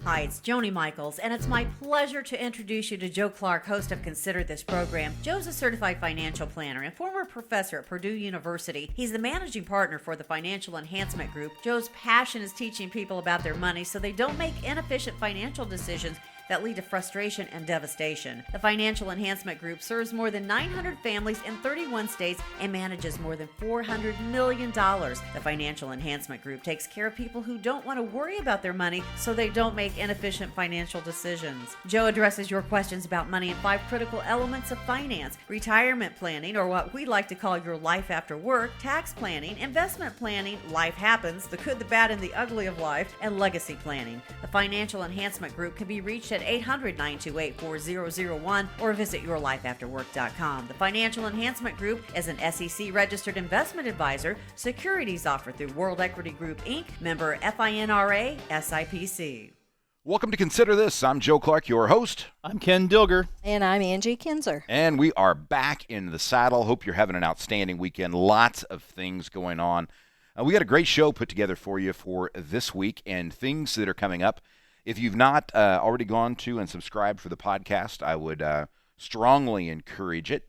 Hi, it's Joni Michaels, and it's my pleasure to introduce you to Joe Clark, host of Consider This Program. Joe's a certified financial planner and former professor at Purdue University. He's the managing partner for the Financial Enhancement Group. Joe's passion is teaching people about their money so they don't make inefficient financial decisions that lead to frustration and devastation. The Financial Enhancement Group serves more than 900 families in 31 states and manages more than $400 million. The Financial Enhancement Group takes care of people who don't want to worry about their money so they don't make inefficient financial decisions. Joe addresses your questions about money in 5 critical elements of finance: retirement planning, or what we like to call your life after work, tax planning, investment planning, life happens, the good, the bad, and the ugly of life, and legacy planning. The Financial Enhancement Group can be reached at 800-928-4001 or visit yourlifeafterwork.com. The Financial Enhancement Group is an SEC-registered investment advisor. Securities offered through World Equity Group, Inc., member FINRA, SIPC. Welcome to Consider This. I'm Joe Clark, your host. I'm Ken Dilger. And I'm Angie Kinzer. And we are back in the saddle. Hope you're having an outstanding weekend. Lots of things going on. We got a great show put together for you for this week and things that are coming up. If you've not already gone to and subscribed for the podcast, I would strongly encourage it.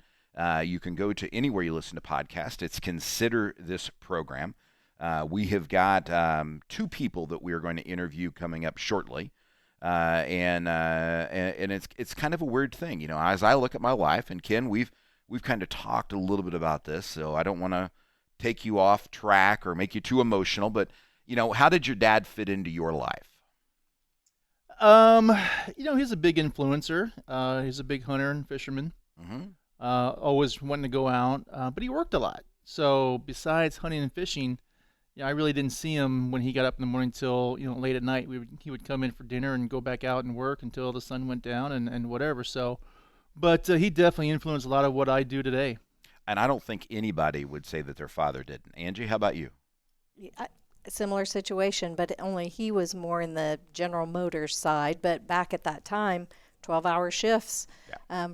You can go to anywhere you listen to podcasts. It's Consider This Program. We have got 2 people that we are going to interview coming up shortly. And it's kind of a weird thing. You know, as I look at my life, and Ken, we've kind of talked a little bit about this, so I don't want to take you off track or make you too emotional, but, you know, how did your dad fit into your life? He's a big influencer. He's a big hunter and fisherman. Mm-hmm. Always wanting to go out, but he worked a lot. So besides hunting and fishing, I really didn't see him when he got up in the morning till late at night. He would come in for dinner and go back out and work until the sun went down and whatever. So, but he definitely influenced a lot of what I do today. And I don't think anybody would say that their father didn't. Angie, how about you? Similar situation, but only he was more in the General Motors side. But back at that time, 12-hour shifts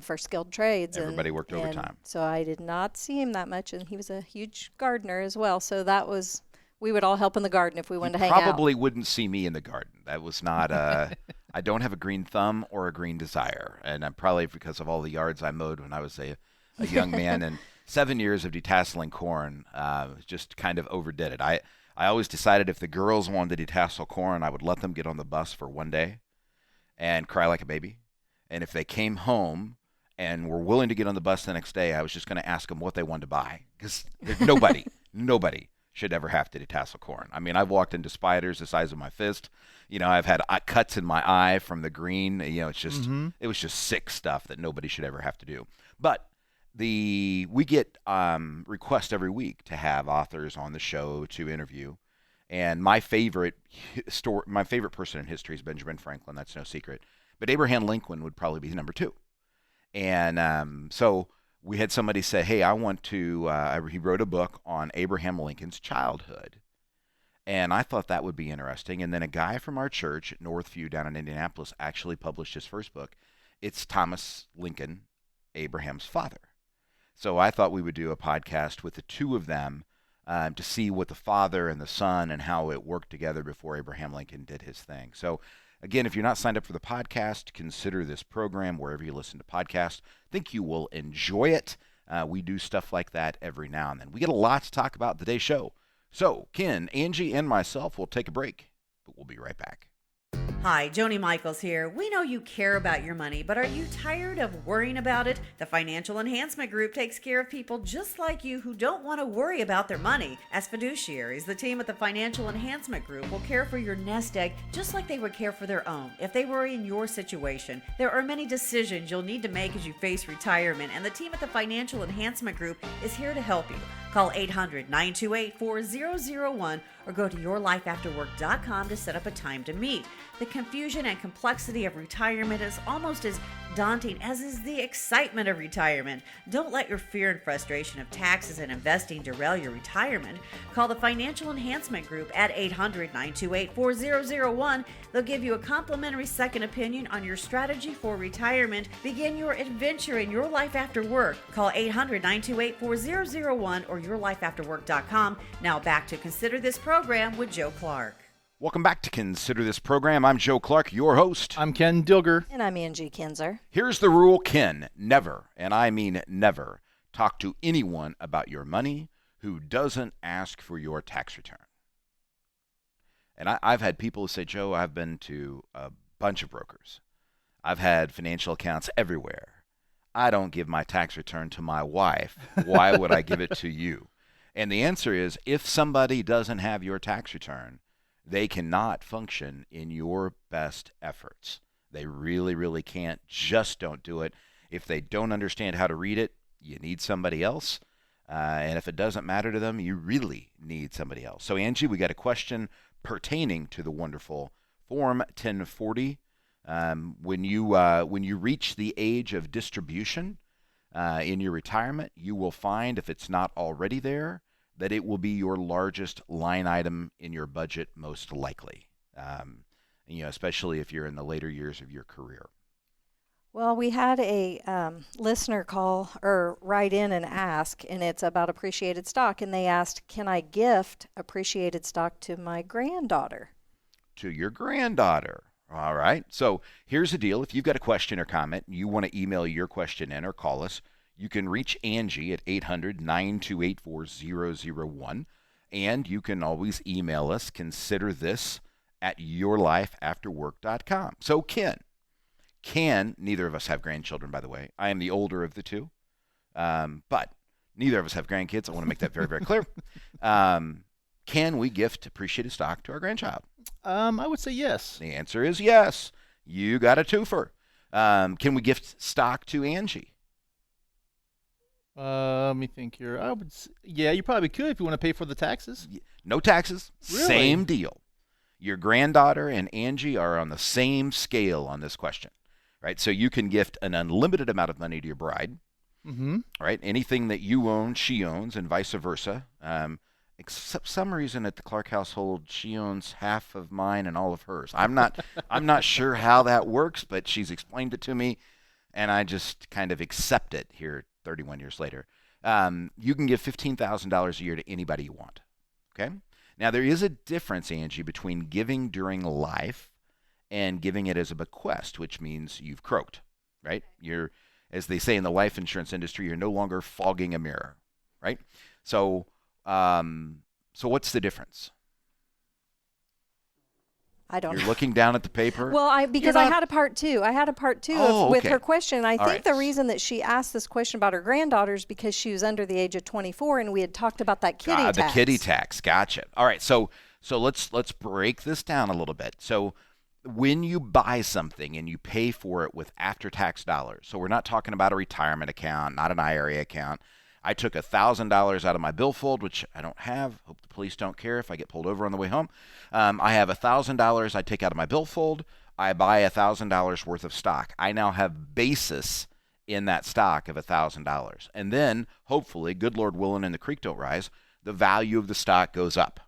for skilled trades. Everybody worked overtime. So I did not see him that much, and he was a huge gardener as well. So that was, we would all help in the garden if we wanted to hang out. Probably wouldn't see me in the garden. That was not I don't have a green thumb or a green desire, and I'm probably because of all the yards I mowed when I was a young man, and 7 years of detasseling corn just kind of overdid it. I always decided if the girls wanted to detassel corn, I would let them get on the bus for one day and cry like a baby. And if they came home and were willing to get on the bus the next day, I was just going to ask them what they wanted to buy. Because nobody should ever have to detassel corn. I mean, I've walked into spiders the size of my fist. I've had cuts in my eye from the green. It's just It was just sick stuff that nobody should ever have to do. But we get requests every week to have authors on the show to interview, and my favorite person in history is Benjamin Franklin. That's no secret, but Abraham Lincoln would probably be number 2. And so we had somebody say, "Hey, I want to." He wrote a book on Abraham Lincoln's childhood, and I thought that would be interesting. And then a guy from our church at Northview down in Indianapolis actually published his first book. It's Thomas Lincoln, Abraham's father. So I thought we would do a podcast with the 2 of them to see what the father and the son and how it worked together before Abraham Lincoln did his thing. So again, if you're not signed up for the podcast, Consider This Program wherever you listen to podcasts. I think you will enjoy it. We do stuff like that every now and then. We get a lot to talk about today's show. So Ken, Angie, and myself will take a break, but we'll be right back. Hi, Joni Michaels here. We know you care about your money, but are you tired of worrying about it? The Financial Enhancement Group takes care of people just like you who don't want to worry about their money. As fiduciaries, the team at the Financial Enhancement Group will care for your nest egg just like they would care for their own if they were in your situation. There are many decisions you'll need to make as you face retirement, and the team at the Financial Enhancement Group is here to help you. Call 800-928-4001 or go to yourlifeafterwork.com to set up a time to meet. The confusion and complexity of retirement is almost as daunting as is the excitement of retirement. Don't let your fear and frustration of taxes and investing derail your retirement. Call the Financial Enhancement Group at 800-928-4001. They'll give you a complimentary second opinion on your strategy for retirement. Begin your adventure in your life after work. Call 800-928-4001 or yourlifeafterwork.com. Now back to Consider This Program with Joe Clark. Welcome back to Consider This Program. I'm Joe Clark, your host. I'm Ken Dilger. And I'm Angie Kinzer. Here's the rule, Ken. Never, and I mean never, talk to anyone about your money who doesn't ask for your tax return. And I've had people who say, Joe, I've been to a bunch of brokers. I've had financial accounts everywhere. I don't give my tax return to my wife. Why would I give it to you? And the answer is, if somebody doesn't have your tax return, they cannot function in your best efforts. They really, really can't. Just don't do it. If they don't understand how to read it, you need somebody else. And if it doesn't matter to them, you really need somebody else. So, Angie, we got a question pertaining to the wonderful Form 1040. When you reach the age of distribution in your retirement, you will find, if it's not already there, that it will be your largest line item in your budget, most likely. Especially if you're in the later years of your career. Well, we had a listener call or write in and ask, and it's about appreciated stock. And they asked, can I gift appreciated stock to my granddaughter? To your granddaughter. All right. So here's the deal. If you've got a question or comment, you want to email your question in or call us, you can reach Angie at 800-928-4001. And you can always email us, considerthis@yourlifeafterwork.com. So Ken, neither of us have grandchildren, by the way. I am the older of the two. But neither of us have grandkids. I want to make that very, very clear. Can we gift appreciated stock to our grandchild? I would say yes. The answer is yes. You got a twofer. Can we gift stock to Angie? Let me think here. Yeah, you probably could if you want to pay for the taxes. No taxes. Really? Same deal. Your granddaughter and Angie are on the same scale on this question, right? So you can gift an unlimited amount of money to your bride, right? Anything that you own, she owns, and vice versa. Except some reason at the Clark household, she owns half of mine and all of hers. I'm not sure how that works, but she's explained it to me, and I just kind of accept it here 31 years later. You can give $15,000 a year to anybody you want, okay? Now, there is a difference, Angie, between giving during life and giving it as a bequest, which means you've croaked, right? You're, as they say in the life insurance industry, you're no longer fogging a mirror, right? So what's the difference? I don't You're know. looking down at the paper? Well, because I had a part two. With her question. I think the reason that she asked this question about her granddaughters because she was under the age of 24, and we had talked about that kitty tax. The kitty tax. Gotcha. All right. So let's break this down a little bit. So when you buy something and you pay for it with after-tax dollars, so we're not talking about a retirement account, not an IRA account. I took $1,000 out of my billfold, which I don't have. Hope the police don't care if I get pulled over on the way home. I have $1,000 I take out of my billfold. I buy $1,000 worth of stock. I now have basis in that stock of $1,000. And then, hopefully, good Lord willing and the creek don't rise, the value of the stock goes up.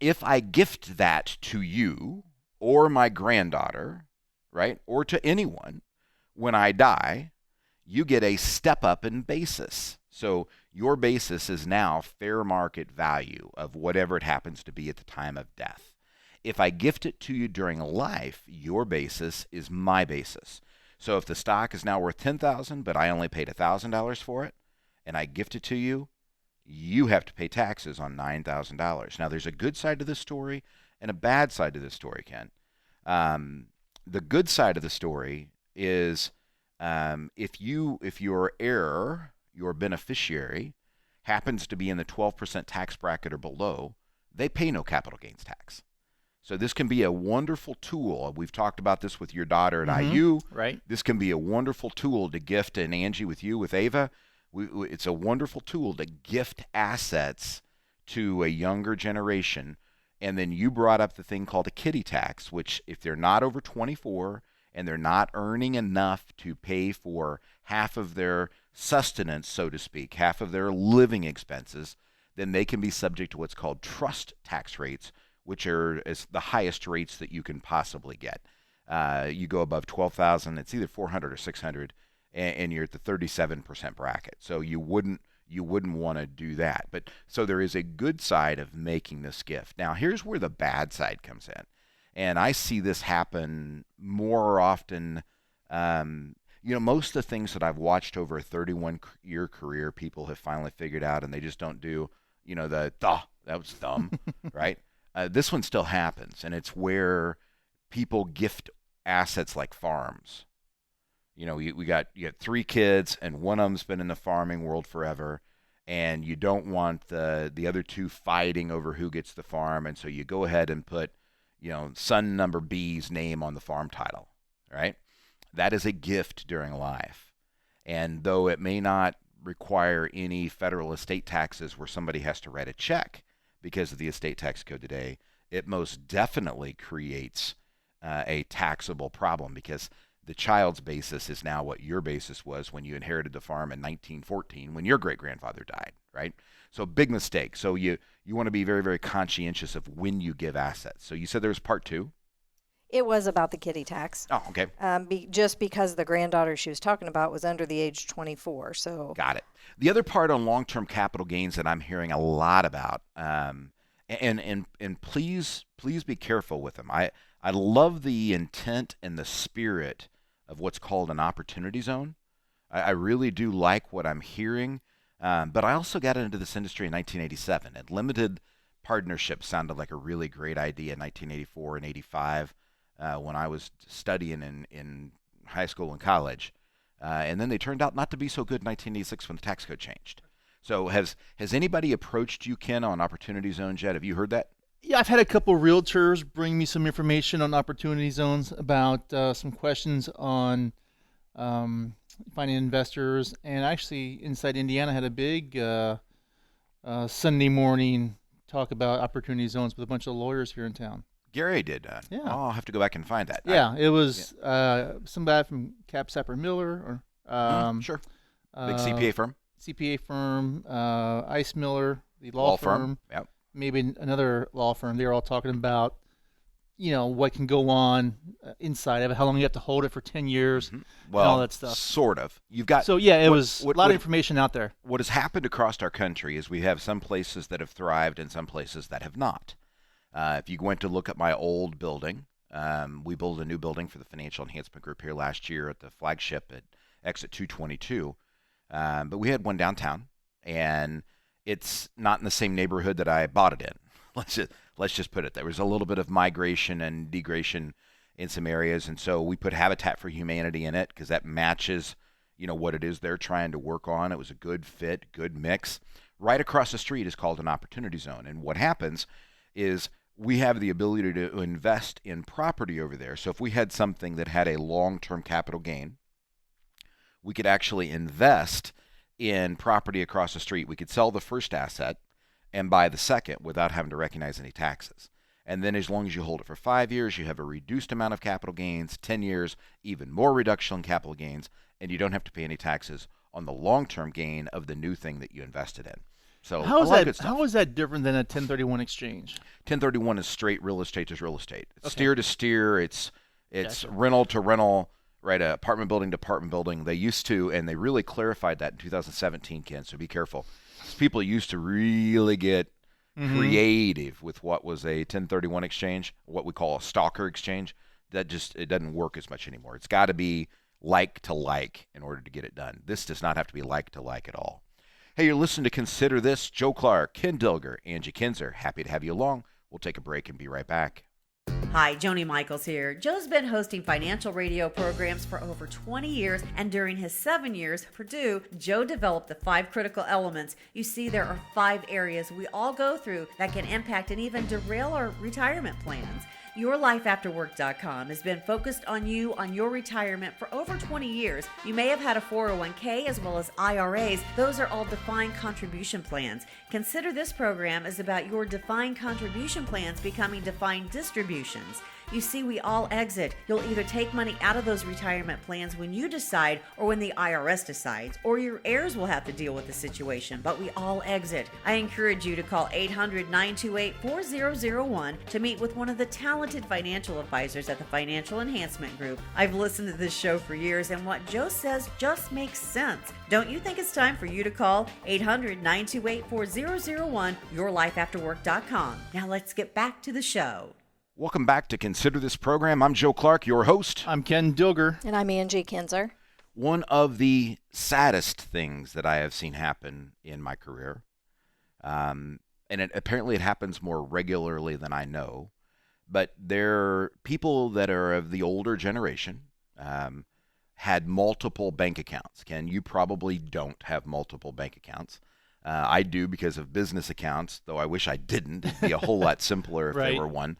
If I gift that to you or my granddaughter, right, or to anyone, when I die, you get a step up in basis. So your basis is now fair market value of whatever it happens to be at the time of death. If I gift it to you during life, your basis is my basis. So if the stock is now worth $10,000, but I only paid $1,000 for it, and I gift it to you, you have to pay taxes on $9,000. Now there's a good side to this story and a bad side to this story, Ken. The good side of the story is if your heir, your beneficiary, happens to be in the 12% tax bracket or below, they pay no capital gains tax. So this can be a wonderful tool. We've talked about this with your daughter at IU. Right. This can be a wonderful tool to gift, and Angie with you, with Ava. It's a wonderful tool to gift assets to a younger generation. And then you brought up the thing called a kiddie tax, which if they're not over 24 and they're not earning enough to pay for half of their sustenance, so to speak, half of their living expenses, then they can be subject to what's called trust tax rates, which are the highest rates that you can possibly get. You go above 12,000, it's either 400 or 600, and you're at the 37% bracket. So you wouldn't you wouldn't want to do that. But so there is a good side of making this gift. Now, here's where the bad side comes in. And I see this happen more often. Most of the things that I've watched over a 31-year career, people have finally figured out, and they just don't do, that was dumb, right? This one still happens, and it's where people gift assets like farms. You got 3 kids, and one of them's been in the farming world forever, and you don't want the other 2 fighting over who gets the farm, and so you go ahead and put, son number B's name on the farm title, right? That is a gift during life, and though it may not require any federal estate taxes where somebody has to write a check because of the estate tax code today, it most definitely creates a taxable problem, because the child's basis is now what your basis was when you inherited the farm in 1914 when your great-grandfather died, right? So big mistake. So you want to be very, very conscientious of when you give assets. So you said there was part 2? It was about the kiddie tax. Oh, okay. Just because the granddaughter she was talking about was under the age 24. So Got it. The other part on long-term capital gains that I'm hearing a lot about, and please be careful with them. I love the intent and the spirit of what's called an opportunity zone. I really do like what I'm hearing, but I also got into this industry in 1987, and limited partnerships sounded like a really great idea in 1984 and 85 when I was studying in high school and college. And then they turned out not to be so good in 1986 when the tax code changed. So has anybody approached you, Ken, on opportunity zones yet? Have you heard that? Yeah, I've had a couple realtors bring me some information on opportunity zones about some questions on finding investors. And actually, Inside Indiana had a big Sunday morning talk about opportunity zones with a bunch of lawyers here in town. Gary did. Yeah. I'll have to go back and find that. Yeah, it was somebody from Cap Sapper Miller, or sure, big CPA firm. CPA firm, Ice Miller, the law firm. Yep. Maybe another law firm. They were all talking about, what can go on inside of it, how long you have to hold it for 10 years, Well, and all that stuff. Sort of. You've got. So yeah, it was a lot of information out there. What has happened across our country is we have some places that have thrived and some places that have not. If you went to look at my old building, we built a new building for the Financial Enhancement Group here last year at the flagship at Exit 222. But we had one downtown, and it's not in the same neighborhood that I bought it in. Let's just put it. There was a little bit of migration and degradation in some areas, and so we put Habitat for Humanity in it because that matches, what it is they're trying to work on. It was a good fit, good mix. Right across the street is called an opportunity zone, and what happens is we have the ability to invest in property over there. So if we had something that had a long-term capital gain, we could actually invest in property across the street. We could sell the first asset and buy the second without having to recognize any taxes. And then as long as you hold it for 5 years, you have a reduced amount of capital gains, 10 years, even more reduction in capital gains, and you don't have to pay any taxes on the long-term gain of the new thing that you invested in. So how is a lot of good stuff. How is that different than a 1031 exchange? 1031 is straight real estate to real estate. It's Okay. steer to steer. It's Gotcha. rental to rental, right? Apartment building to apartment building. They used to, and they really clarified that in 2017, Ken, so be careful. People used to really get creative with what was a 1031 exchange, what we call a stalker exchange. It doesn't work as much anymore. It's got to be like to like in order to get it done. This does not have to be like to like at all. Hey, you're listening to Consider This. Joe Clark, Ken Dilger, Angie Kinzer. Happy to have you along. We'll take a break and be right back. Hi, Joni Michaels here. Joe's been hosting financial radio programs for over 20 years, and during his 7 years at Purdue, Joe developed the 5 critical elements. You see, there are 5 areas we all go through that can impact and even derail our retirement plans. YourLifeAfterWork.com has been focused on you on your retirement for over 20 years. You may have had a 401k as well as IRAs. Those are all defined contribution plans. Consider This program is about your defined contribution plans becoming defined distributions. You see, we all exit. You'll either take money out of those retirement plans when you decide or when the IRS decides, or your heirs will have to deal with the situation, but we all exit. I encourage you to call 800-928-4001 to meet with one of the talented financial advisors at the Financial Enhancement Group. I've listened to this show for years, and what Joe says just makes sense. Don't you think it's time for you to call 800-928-4001, yourlifeafterwork.com. Now let's get back to the show. Welcome back to Consider This Program. I'm Joe Clark, your host. I'm Ken Dilger. And I'm Angie Kinzer. One of the saddest things that I have seen happen in my career, and apparently it happens more regularly than I know, but there are people that are of the older generation, had multiple bank accounts. Ken, you probably don't have multiple bank accounts. I do because of business accounts, though I wish I didn't. It'd be a whole lot simpler if there were one.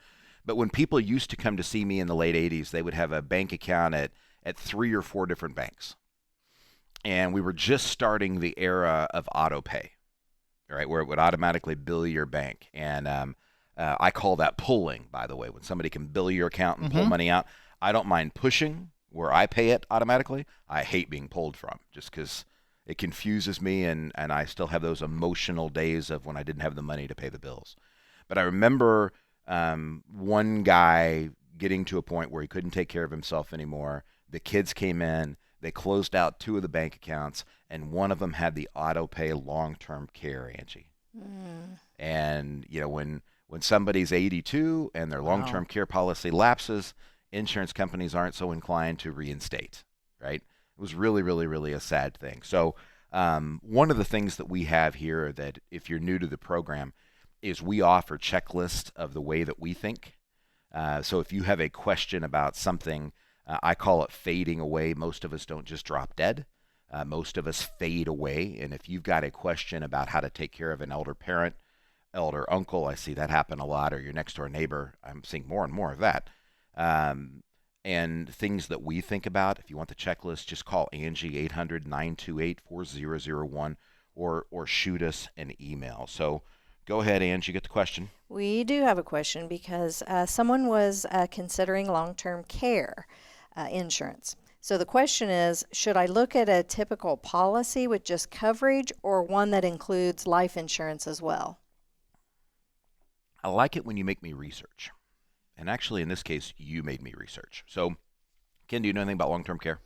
But when people used to come to see me in the late 80s, they would have a bank account at 3 or 4 different banks. And we were just starting the era of auto pay, right, where it would automatically bill your bank. And I call that pulling, by the way, when somebody can bill your account and pull money out. I don't mind pushing where I pay it automatically. I hate being pulled from just because it confuses me, and I still have those emotional days of when I didn't have the money to pay the bills. But I remember one guy getting to a point where he couldn't take care of himself anymore. The kids came in, they closed out 2 of the bank accounts, and one of them had the auto pay long-term care, Angie. And you know, when somebody's 82 and their long-term care policy lapses, insurance companies aren't so inclined to reinstate, right? It was really, really, really a sad thing. So one of the things that we have here that if you're new to the program is we offer checklists of the way that we think. So if you have a question about something, I call it fading away. Most of us don't just drop dead. Most of us fade away. And if you've got a question about how to take care of an elder parent, elder uncle, I see that happen a lot, or your next door neighbor, I'm seeing more and more of that. And things that we think about, if you want the checklist, just call Angie 800-928-4001 or shoot us an email. So go ahead, Angie, get the question. We do have a question because someone was considering long-term care insurance. So the question is, should I look at a typical policy with just coverage or one that includes life insurance as well? I like it when you make me research. And actually, in this case, you made me research. So, Ken, do you know anything about long-term care?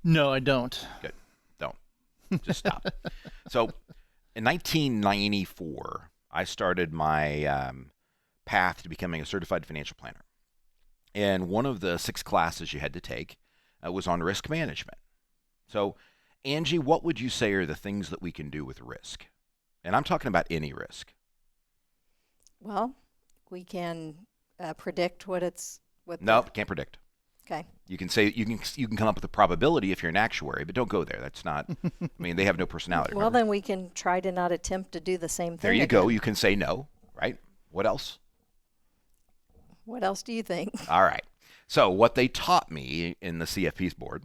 No, I don't. Good. Don't. Just stop. So, in 1994, I started my path to becoming a certified financial planner. And one of the 6 classes you had to take was on risk management. So, Angie, what would you say are the things that we can do with risk? And I'm talking about any risk. Well, we can predict what it's... Nope, can't predict. Okay. You can say you can come up with a probability if you're an actuary, but don't go there. That's not. I mean, they have no personality. Well, remember? then we can try to not attempt to do the same thing. There you again. go. You can say no, right? What else? What else do you think? All right. So what they taught me in the CFP's board,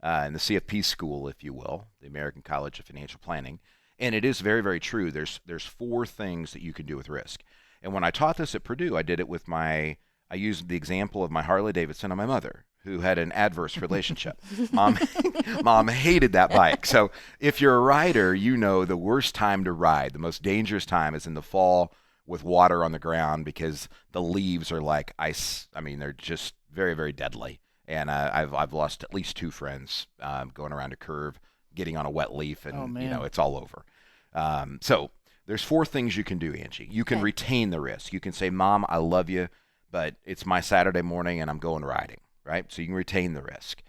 in the CFP school, if you will, the American College of Financial Planning, and it is very, very true. There's 4 things that you can do with risk. And when I taught this at Purdue, I did it with I used the example of my Harley Davidson and my mother, who had an adverse relationship. Mom hated that bike. So if you're a rider, you know the worst time to ride, the most dangerous time is in the fall with water on the ground because the leaves are like ice. I mean, they're just very, very deadly. And I've lost at least 2 friends going around a curve, getting on a wet leaf, and it's all over. So there's 4 things you can do, Angie. You can retain the risk. You can say, Mom, I love you, but it's my Saturday morning and I'm going riding, right? So you can retain the risk.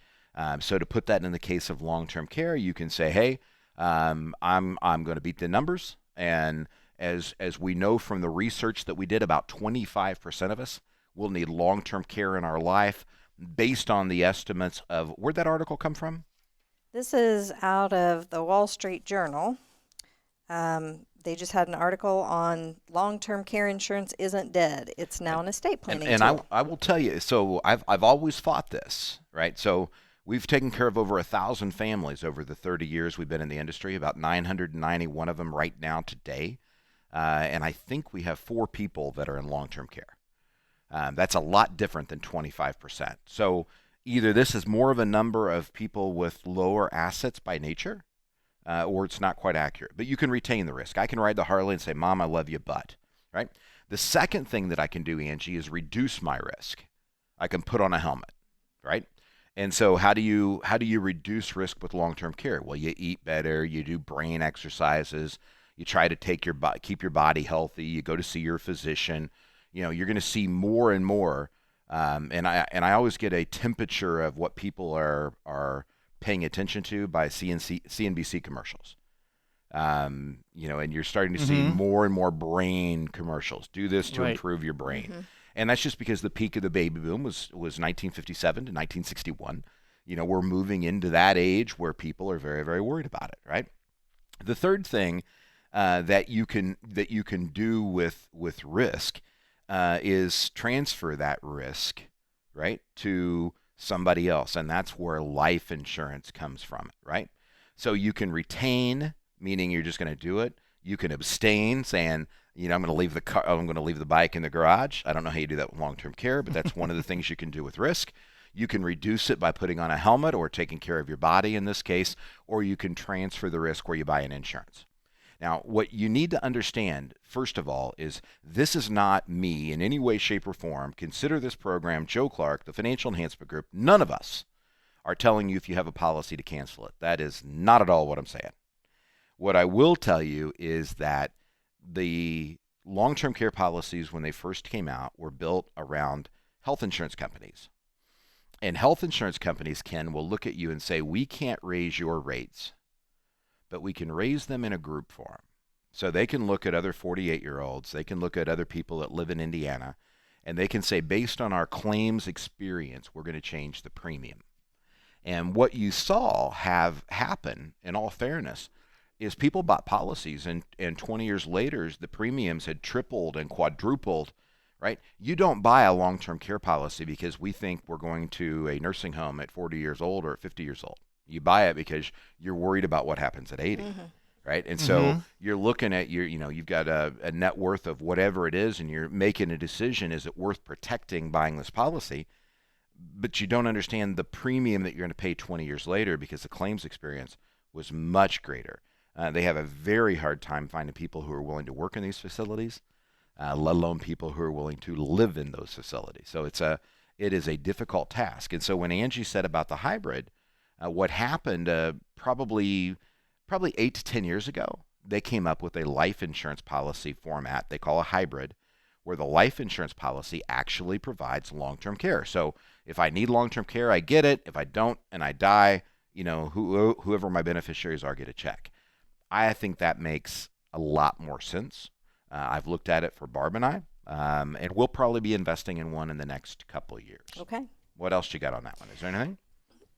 So to put that in the case of long-term care, you can say, hey, I'm going to beat the numbers. And as we know from the research that we did, about 25% of us will need long-term care in our life based on the estimates of, where'd that article come from? This is out of the Wall Street Journal. They just had an article on long-term care insurance isn't dead. It's now an estate planning tool. I will tell you, so I've always fought this, right? So we've taken care of over 1,000 families over the 30 years we've been in the industry, about 991 of them right now today. And I think we have 4 people that are in long-term care. That's a lot different than 25%. So either this is more of a number of people with lower assets by nature, or it's not quite accurate. But you can retain the risk. I can ride the Harley and say, Mom, I love you, but, right? The second thing that I can do, Angie, is reduce my risk. I can put on a helmet, right? And so how do you reduce risk with long-term care? Well, you eat better, you do brain exercises, you try to keep your body healthy, you go to see your physician. You're going to see more and more. And I always get a temperature of what people are paying attention to by CNBC commercials. And you're starting to see more and more brain commercials. Do this to improve your brain. Mm-hmm. And that's just because the peak of the baby boom was 1957 to 1961. We're moving into that age where people are very, very worried about it, right? The third thing that you can do with risk is transfer that risk, right, to somebody else, and that's where life insurance comes from, right? So you can retain, meaning you're just going to do it. You can abstain, saying, I'm going to leave the bike in the garage. I don't know how you do that with long-term care, but that's one of the things you can do with risk. You can reduce it by putting on a helmet or taking care of your body in this case, or you can transfer the risk where you buy an insurance. Now, what you need to understand, first of all, is this is not me in any way, shape, or form. Consider this program, Joe Clark, the Financial Enhancement Group. None of us are telling you if you have a policy to cancel it. That is not at all what I'm saying. What I will tell you is that the long-term care policies, when they first came out, were built around health insurance companies. And health insurance companies, Ken, will look at you and say, we can't raise your rates, but we can raise them in a group form. So they can look at other 48-year-olds, they can look at other people that live in Indiana, and they can say, based on our claims experience, we're going to change the premium. And what you saw have happen, in all fairness, is people bought policies, and 20 years later, the premiums had tripled and quadrupled, right? You don't buy a long-term care policy because we think we're going to a nursing home at 40 years old or at 50 years old. You buy it because you're worried about what happens at 80, right? And so you're looking at you've got a net worth of whatever it is, and you're making a decision, is it worth protecting buying this policy? But you don't understand the premium that you're going to pay 20 years later because the claims experience was much greater. They have a very hard time finding people who are willing to work in these facilities, let alone people who are willing to live in those facilities. So it is a difficult task. And so when Angie said about the hybrid, what happened probably 8 to 10 years ago, they came up with a life insurance policy format they call a hybrid, where the life insurance policy actually provides long-term care. So if I need long-term care, I get it. If I don't and I die, whoever my beneficiaries are get a check. I think that makes a lot more sense. I've looked at it for Barb and I, and we'll probably be investing in one in the next couple of years. Okay. What else you got on that one? Is there anything?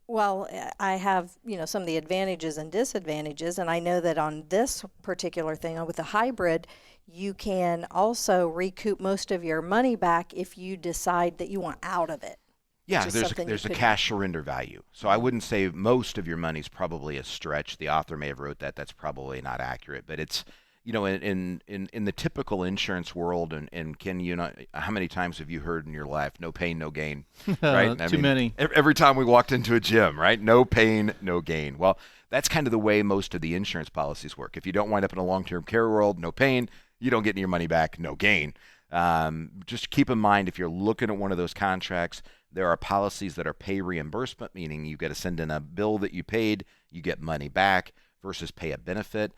Well, I have, some of the advantages and disadvantages, and I know that on this particular thing, with the hybrid, you can also recoup most of your money back if you decide that you want out of it. Yeah, there's a cash surrender value. So I wouldn't say most of your money's probably a stretch. The author may have wrote that. That's probably not accurate. But it's, in the typical insurance world, and Ken, how many times have you heard in your life, no pain, no gain? Right? Too many. Every time we walked into a gym, right? No pain, no gain. Well, that's kind of the way most of the insurance policies work. If you don't wind up in a long-term care world, no pain, you don't get your money back, no gain. Just keep in mind, if you're looking at one of those contracts, there are policies that are pay reimbursement, meaning you got to send in a bill that you paid, you get money back, versus pay a benefit.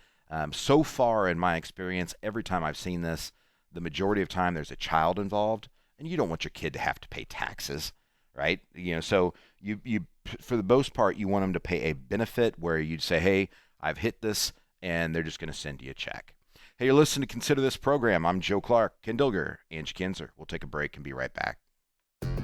So far in my experience, every time I've seen this, the majority of time there's a child involved, and you don't want your kid to have to pay taxes, right? So you for the most part, you want them to pay a benefit where you'd say, hey, I've hit this, and they're just going to send you a check. Hey, you're listening to Consider This Program. I'm Joe Clark, Ken Dilger, Angie Kinzer. We'll take a break and be right back.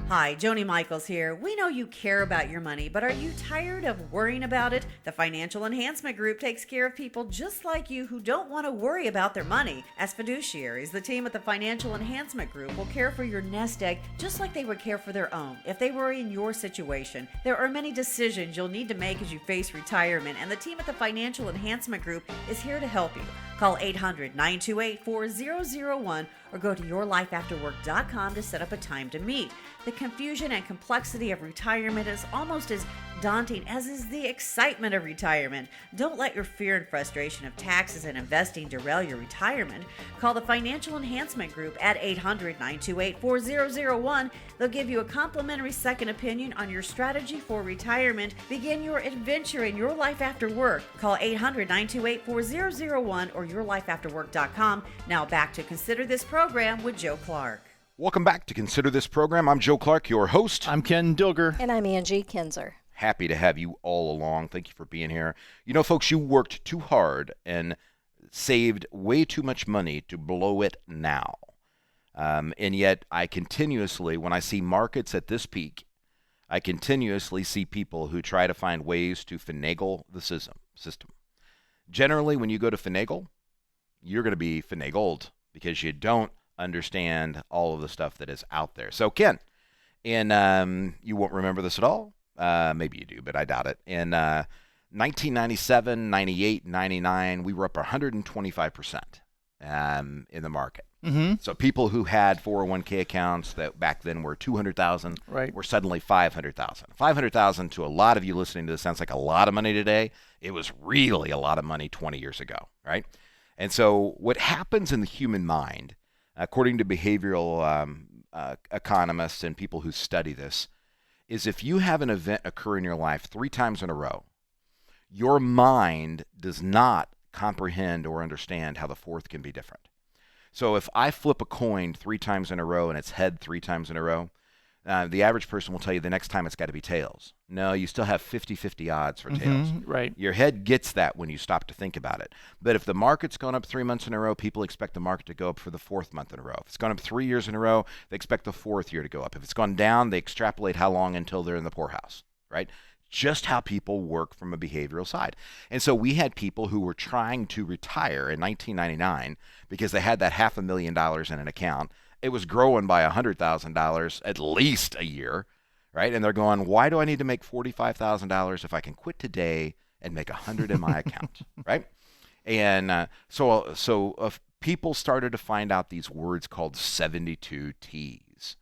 Hi, Joni Michaels here. We know you care about your money, but are you tired of worrying about it? The Financial Enhancement Group takes care of people just like you who don't want to worry about their money. As fiduciaries, the team at the Financial Enhancement Group will care for your nest egg just like they would care for their own if they were in your situation. There are many decisions you'll need to make as you face retirement, and the team at the Financial Enhancement Group is here to help you. Call 800-928-4001 or or go to yourlifeafterwork.com to set up a time to meet. The confusion and complexity of retirement is almost as daunting as is the excitement of retirement. Don't let your fear and frustration of taxes and investing derail your retirement. Call the Financial Enhancement Group at 800-928-4001. They'll give you a complimentary second opinion on your strategy for retirement. Begin your adventure in your life after work. Call 800-928-4001 or yourlifeafterwork.com. Now back to Consider This program with Joe Clark. Welcome back to Consider This program. I'm Joe Clark, your host. I'm Ken Dilger. And I'm Angie Kinzer. Happy to have you all along. Thank you for being here. You know, folks, you worked too hard and saved way too much money to blow it now. And yet I continuously, when I see markets at this peak, I continuously see people who try to find ways to finagle the system. Generally, when you go to finagle, you're going to be finagled because you don't understand all of the stuff that is out there. So, Ken, and you won't remember this at all. Maybe you do, but I doubt it. In 1997, 98, 99, we were up 125% in the market. Mm-hmm. So people who had 401k accounts that back then were 200,000 Right. were suddenly 500,000. 500,000 to a lot of you listening to this sounds like a lot of money today. It was really a lot of money 20 years ago, right? And so what happens in the human mind, according to behavioral economists and people who study this, is if you have an event occur in your life 3 times in a row, your mind does not comprehend or understand how the fourth can be different. So if I flip a coin 3 times in a row and it's head 3 times in a row, the average person will tell you the next time it's got to be tails. No, you still have 50-50 odds for tails. Right. Your head gets that when you stop to think about it. But if the market's gone up 3 months in a row, people expect the market to go up for the 4th month in a row. If it's gone up 3 years in a row, they expect the 4th year to go up. If it's gone down, they extrapolate how long until they're in the poorhouse, right? Just how people work from a behavioral side. And so we had people who were trying to retire in 1999 because they had that $500,000 in an account. It was growing by $100,000 at least a year, right? And they're going, why do I need to make $45,000 if I can quit today and make $100 in my account, right? And so people started to find out these words called 72 T's.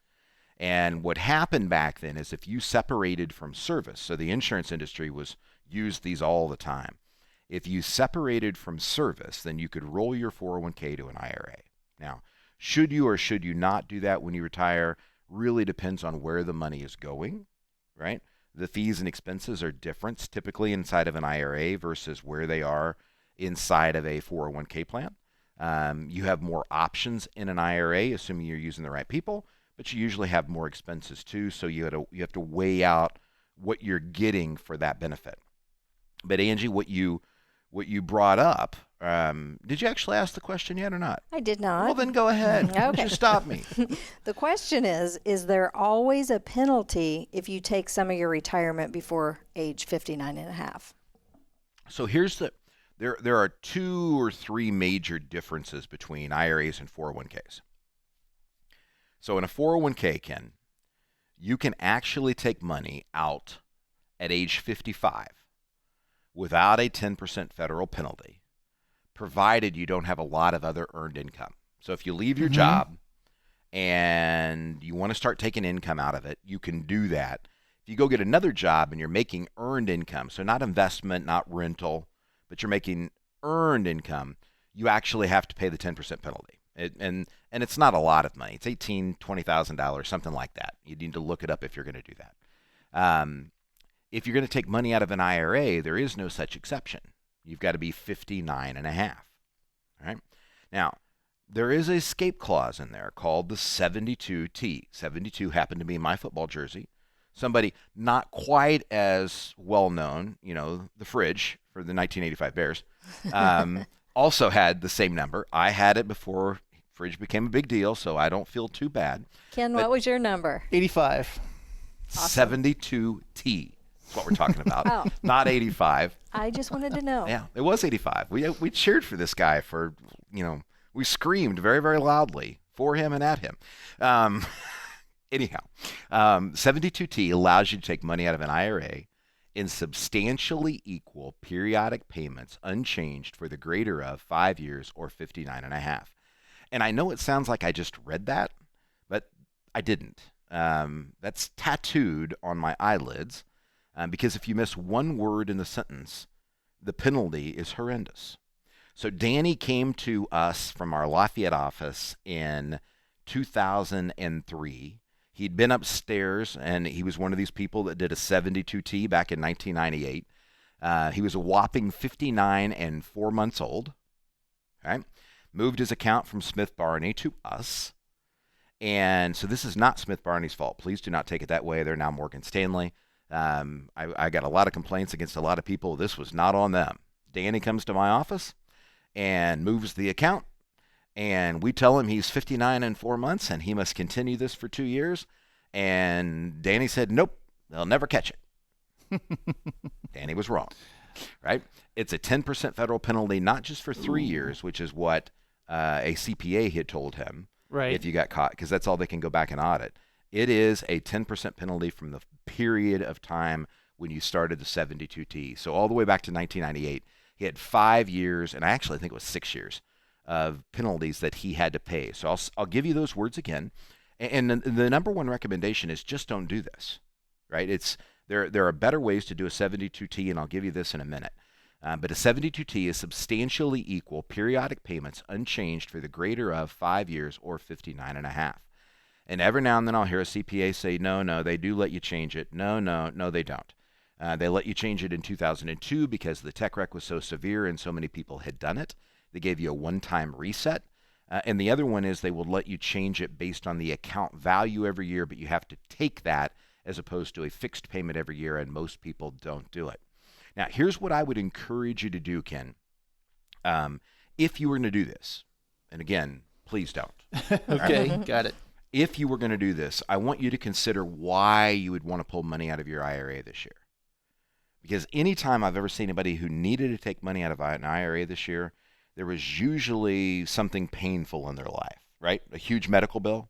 And what happened back then is if you separated from service, so the insurance industry used these all the time. If you separated from service, then you could roll your 401k to an IRA. Now, should you or should you not do that when you retire really depends on where the money is going, right? The fees and expenses are different typically inside of an IRA versus where they are inside of a 401k plan. You have more options in an IRA, assuming you're using the right people, but you usually have more expenses too, so you have to weigh out what you're getting for that benefit. But Angie, what you brought up, did you actually ask the question yet or not? I did not. Well, then go ahead. Okay. Don't you stop me. The question is there always a penalty if you take some of your retirement before age 59 and a half? So here's there are 2 or 3 major differences between IRAs and 401ks. So in a 401k, Ken, you can actually take money out at age 55 without a 10% federal penalty, provided you don't have a lot of other earned income. So if you leave your job and you want to start taking income out of it, you can do that. If you go get another job and you're making earned income, so not investment, not rental, but you're making earned income, you actually have to pay the 10% penalty. And it's not a lot of money. It's $18,000, $20,000, something like that. You need to look it up if you're going to do that. If you're going to take money out of an IRA, there is no such exception. You've got to be 59 and a half. All right? Now, there is a escape clause in there called the 72T. 72 happened to be my football jersey. Somebody not quite as well known, the fridge for the 1985 Bears, also had the same number. I had it before fridge became a big deal, so I don't feel too bad. Ken, what was your number? 85. Awesome. 72T. That's what we're talking about. Oh. Not 85. I just wanted to know. Yeah, it was 85. We cheered for this guy for, we screamed very, very loudly for him and at him. Anyhow, 72T allows you to take money out of an IRA in substantially equal periodic payments unchanged for the greater of 5 years or 59 and a half. And I know it sounds like I just read that, but I didn't. That's tattooed on my eyelids because if you miss one word in the sentence, the penalty is horrendous. So Danny came to us from our Lafayette office in 2003. He'd been upstairs, and he was one of these people that did a 72T back in 1998. He was a whopping 59 and 4 months old. Right? Moved his account from Smith Barney to us. And so this is not Smith Barney's fault. Please do not take it that way. They're now Morgan Stanley. I got a lot of complaints against a lot of people. This was not on them. Danny comes to my office and moves the account. And we tell him he's 59 and 4 months and he must continue this for 2 years. And Danny said, nope, they'll never catch it. Danny was wrong, right? It's a 10% federal penalty, not just for 3 years, which is what a CPA had told him. Right. If you got caught, because that's all they can go back and audit. It is a 10% penalty from the period of time when you started the 72T. So all the way back to 1998, he had 5 years, and I actually think it was 6 years, of penalties that he had to pay. So I'll give you those words again. And the number one recommendation is just don't do this, right? There are better ways to do a 72T, and I'll give you this in a minute. But a 72T is substantially equal periodic payments unchanged for the greater of 5 years or 59 and a half. And every now and then I'll hear a CPA say, no, they do let you change it. No, they don't. They let you change it in 2002 because the tech wreck was so severe and so many people had done it. They gave you a one-time reset. And the other one is they will let you change it based on the account value every year, but you have to take that as opposed to a fixed payment every year, and most people don't do it. Now, here's what I would encourage you to do, Ken. If you were going to do this, and again, please don't. Okay, got it. If you were going to do this, I want you to consider why you would want to pull money out of your IRA this year. Because anytime I've ever seen anybody who needed to take money out of an IRA this year, there was usually something painful in their life, right? A huge medical bill.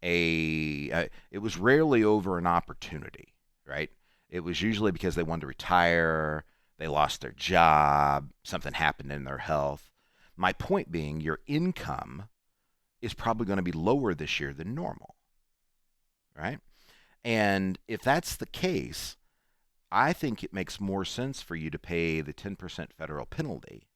It was rarely over an opportunity, right? It was usually because they wanted to retire, they lost their job, something happened in their health. My point being, your income is probably going to be lower this year than normal, right? And if that's the case, I think it makes more sense for you to pay the 10% federal penalty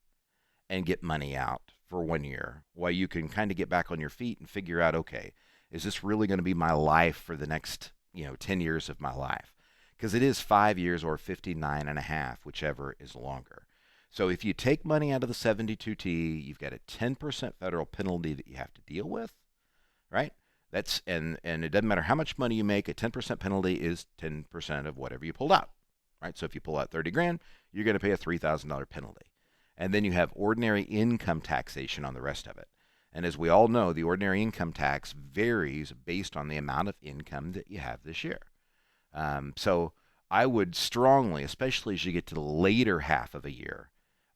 and get money out for 1 year while you can kind of get back on your feet and figure out, okay, is this really going to be my life for the next 10 years of my life? Because it is 5 years or 59 and a half, whichever is longer. So if you take money out of the 72T, you've got a 10% federal penalty that you have to deal with, right? And it doesn't matter how much money you make, a 10% penalty is 10% of whatever you pulled out, right? So if you pull out 30 grand, you're going to pay a $3,000 penalty. And then you have ordinary income taxation on the rest of it. And as we all know, the ordinary income tax varies based on the amount of income that you have this year. So I would strongly, especially as you get to the later half of a year,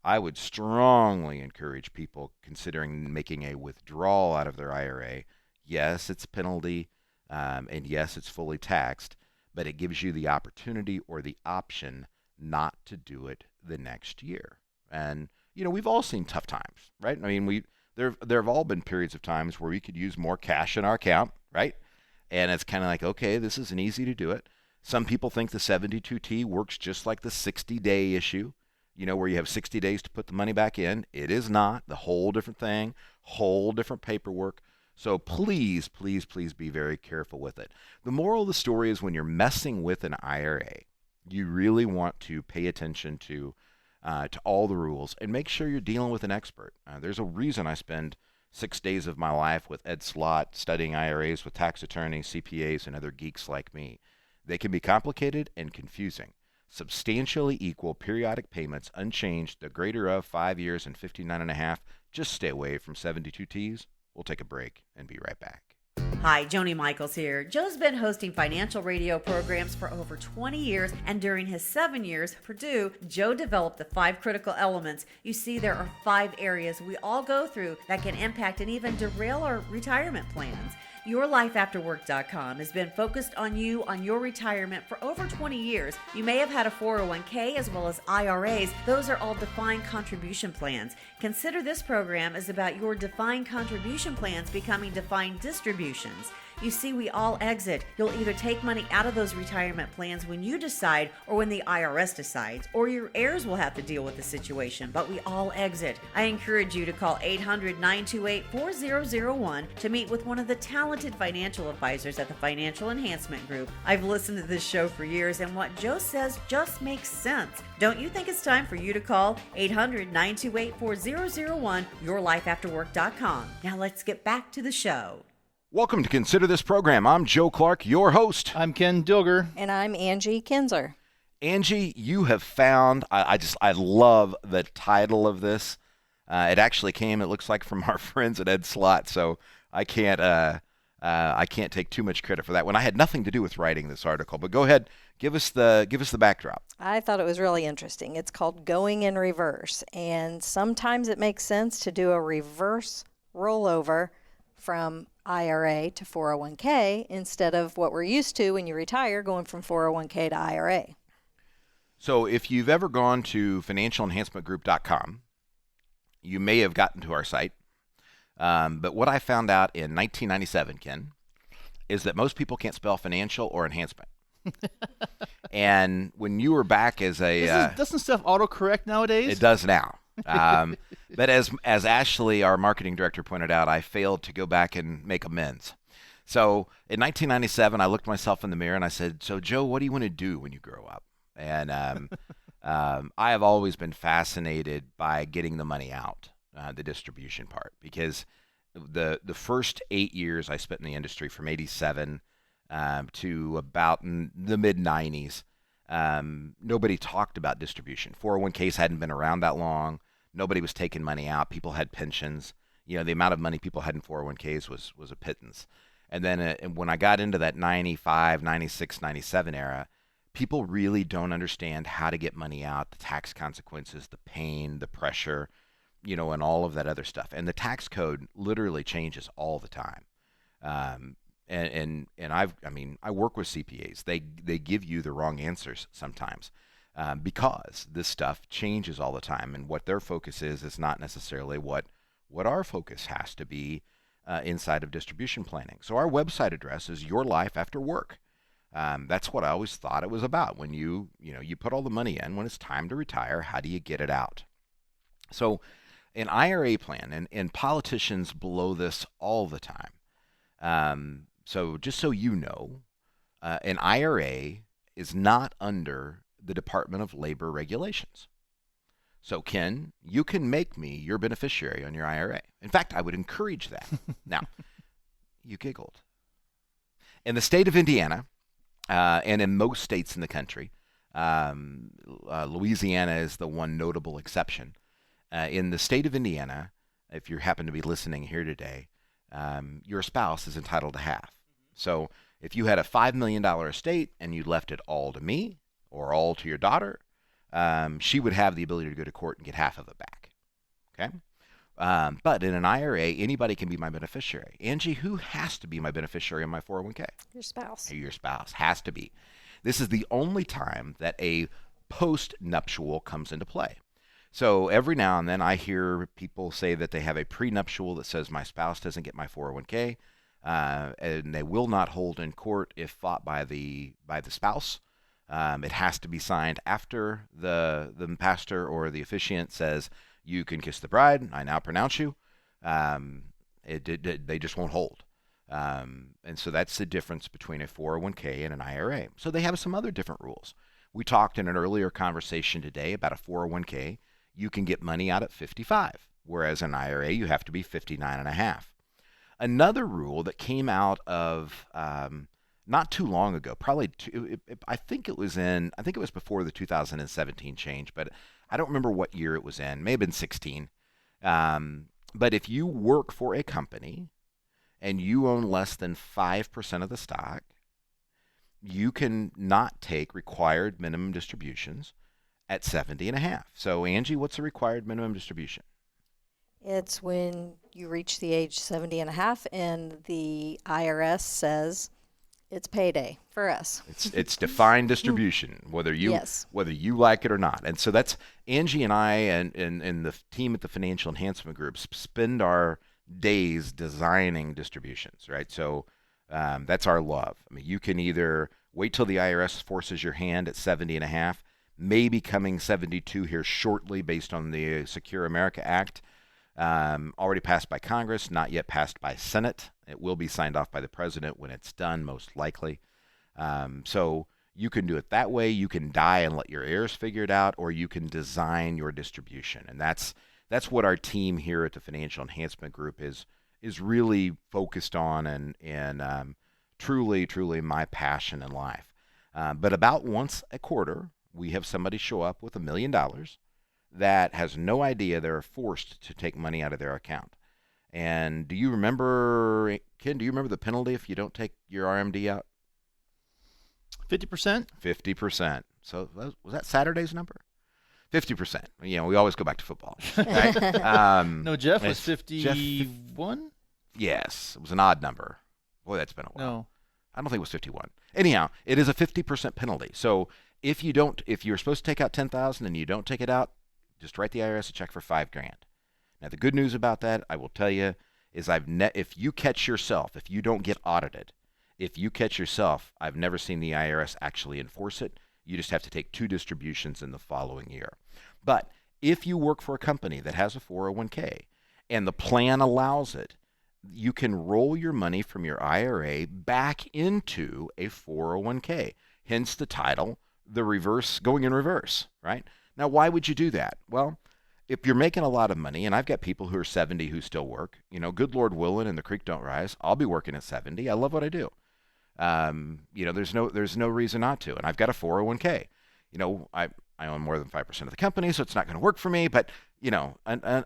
I would strongly encourage people considering making a withdrawal out of their IRA. Yes, it's a penalty, and yes, it's fully taxed, but it gives you the opportunity or the option not to do it the next year. And, we've all seen tough times, right? I mean, there have all been periods of times where we could use more cash in our account, right? And it's kind of like, okay, this isn't easy to do it. Some people think the 72T works just like the 60-day issue, where you have 60 days to put the money back in. It is not. The whole different thing, whole different paperwork. So please, please, please be very careful with it. The moral of the story is when you're messing with an IRA, you really want to pay attention to all the rules and make sure you're dealing with an expert. There's a reason I spend 6 days of my life with Ed Slott studying IRAs with tax attorneys, CPAs, and other geeks like me. They can be complicated and confusing. Substantially equal periodic payments unchanged, the greater of 5 years and 59 and a half. Just stay away from 72Ts. We'll take a break and be right back. Hi, Joni Michaels here. Joe's been hosting financial radio programs for over 20 years, and during his 7 years at Purdue, Joe developed the 5 critical elements. You see, there are 5 areas we all go through that can impact and even derail our retirement plans. YourLifeAfterWork.com has been focused on you on your retirement for over 20 years. You may have had a 401k as well as IRAs. Those are all defined contribution plans. Consider this program is about your defined contribution plans becoming defined distributions. You see, we all exit. You'll either take money out of those retirement plans when you decide or when the IRS decides, or your heirs will have to deal with the situation, but we all exit. I encourage you to call 800-928-4001 to meet with one of the talented financial advisors at the Financial Enhancement Group. I've listened to this show for years, and what Joe says just makes sense. Don't you think it's time for you to call 800-928-4001, YourLifeAfterWork.com. Now let's get back to the show. Welcome to Consider This Program. I'm Joe Clark, your host. I'm Ken Dilger. And I'm Angie Kinzer. Angie, you have found, I love the title of this. It actually came, it looks like, from our friends at Ed Slott, so I can't take too much credit for that one. I had nothing to do with writing this article, but go ahead, give us the backdrop. I thought it was really interesting. It's called Going in Reverse, and sometimes it makes sense to do a reverse rollover from IRA to 401k instead of what we're used to when you retire, going from 401k to IRA. So if you've ever gone to financialenhancementgroup.com, you may have gotten to our site. But what I found out in 1997, Ken, is that most people can't spell financial or enhancement. And when you were back as a... Doesn't stuff autocorrect nowadays? It does now. But as Ashley, our marketing director, pointed out, I failed to go back and make amends. So in 1997, I looked myself in the mirror and I said, so Joe, what do you want to do when you grow up? And I have always been fascinated by getting the money out, the distribution part, because the first 8 years I spent in the industry from 87 to about the mid-90s, nobody talked about distribution. 401ks hadn't been around that long. Nobody was taking money out. People had pensions. You know, the amount of money people had in 401ks was a pittance. And then when I got into that 95, 96, 97 era, people really don't understand how to get money out, the tax consequences, the pain, the pressure, you know, and all of that other stuff. And the tax code literally changes all the time. And I work with CPAs. They give you the wrong answers sometimes. Because this stuff changes all the time, and what their focus is not necessarily what our focus has to be inside of distribution planning. So our website address is Your Life After Work. That's what I always thought it was about. When you put all the money in, when it's time to retire, how do you get it out? So an IRA plan, and politicians blow this all the time. So just so you know, an IRA is not under the Department of Labor regulations. So Ken, you can make me your beneficiary on your IRA. In fact, I would encourage that. Now, you giggled. In the state of Indiana, and in most states in the country, Louisiana is the one notable exception. In the state of Indiana, if you happen to be listening here today, your spouse is entitled to half. So if you had a $5 million estate and you left it all to me or all to your daughter, she would have the ability to go to court and get half of it back. Okay? But in an IRA, anybody can be my beneficiary. Angie, who has to be my beneficiary on my 401k? Your spouse. Your spouse has to be. This is the only time that a post-nuptial comes into play. So every now and then I hear people say that they have a prenuptial that says my spouse doesn't get my 401k, and they will not hold in court if fought by the spouse. It has to be signed after the pastor or the officiant says, you can kiss the bride, I now pronounce you. They just won't hold. And so that's the difference between a 401k and an IRA. So they have some other different rules. We talked in an earlier conversation today about a 401k. You can get money out at 55, whereas an IRA, you have to be 59 and a half. Another rule that came out of not too long ago, I think it was before the 2017 change, but I don't remember what year it was in. May have been 16. But if you work for a company and you own less than 5% of the stock, you can not take required minimum distributions at 70 and a half. So Angie, what's the required minimum distribution? It's when you reach the age 70 and a half and the IRS says it's payday for us. It's defined distribution, whether you Yes. whether you like it or not. And so that's Angie and I and the team at the Financial Enhancement Group spend our days designing distributions, right? So that's our love. I mean, you can either wait till the IRS forces your hand at 70 and a half, maybe coming 72 here shortly based on the Secure America Act, already passed by Congress, not yet passed by Senate. It will be signed off by the president when it's done, most likely. So you can do it that way. You can die and let your heirs figure it out, or you can design your distribution. And that's what our team here at the Financial Enhancement Group is really focused on, and truly my passion in life. But about once a quarter, we have somebody show up with $1 million that has no idea they're forced to take money out of their account. And do you remember, Ken, the penalty if you don't take your RMD out? 50%? 50%. So was that Saturday's number? 50%. You know, we always go back to football. Right? No, Jeff was Jeff- 51? Yes, it was an odd number. Boy, that's been a while. No. I don't think it was 51. Anyhow, it is a 50% penalty. So if you're supposed to take out 10,000 and you don't take it out, just write the IRS a check for $5,000. Now, the good news about that, I will tell you, is if you catch yourself, if you don't get audited, if you catch yourself, I've never seen the IRS actually enforce it. You just have to take 2 distributions in the following year. But if you work for a company that has a 401k and the plan allows it, you can roll your money from your IRA back into a 401k. Hence the title, going in reverse, right? Now, why would you do that? Well, if you're making a lot of money, and I've got people who are 70 who still work, you know, good Lord willing and the creek don't rise, I'll be working at 70. I love what I do. You know, there's no reason not to. And I've got a 401k. You know, I own more than 5% of the company, so it's not going to work for me. But you know,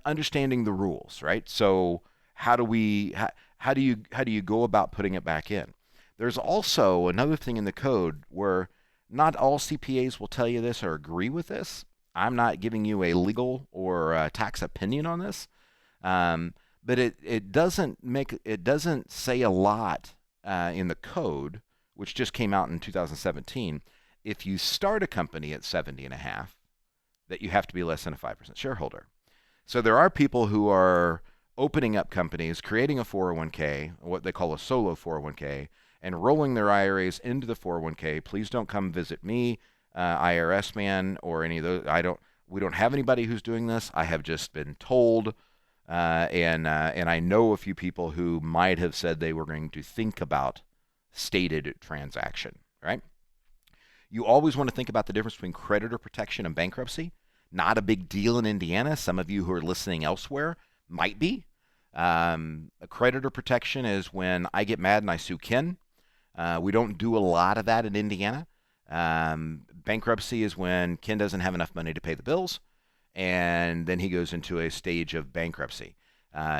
understanding the rules, right? So how do you go about putting it back in? There's also another thing in the code where not all CPAs will tell you this or agree with this. I'm not giving you a legal or a tax opinion on this, but it doesn't say a lot in the code, which just came out in 2017. If you start a company at 70 and a half, that you have to be less than a 5% shareholder. So there are people who are opening up companies, creating a 401k, what they call a solo 401k, and rolling their IRAs into the 401k. Please don't come visit me, IRS man, or any of those. We don't have anybody who's doing this. I have just been told, and I know a few people who might have said they were going to think about stated transaction, right? You always want to think about the difference between creditor protection and bankruptcy. Not a big deal in Indiana. Some of you who are listening elsewhere might be. A creditor protection is when I get mad and I sue Ken. We don't do a lot of that in Indiana. Bankruptcy is when Ken doesn't have enough money to pay the bills, and then he goes into a stage of bankruptcy.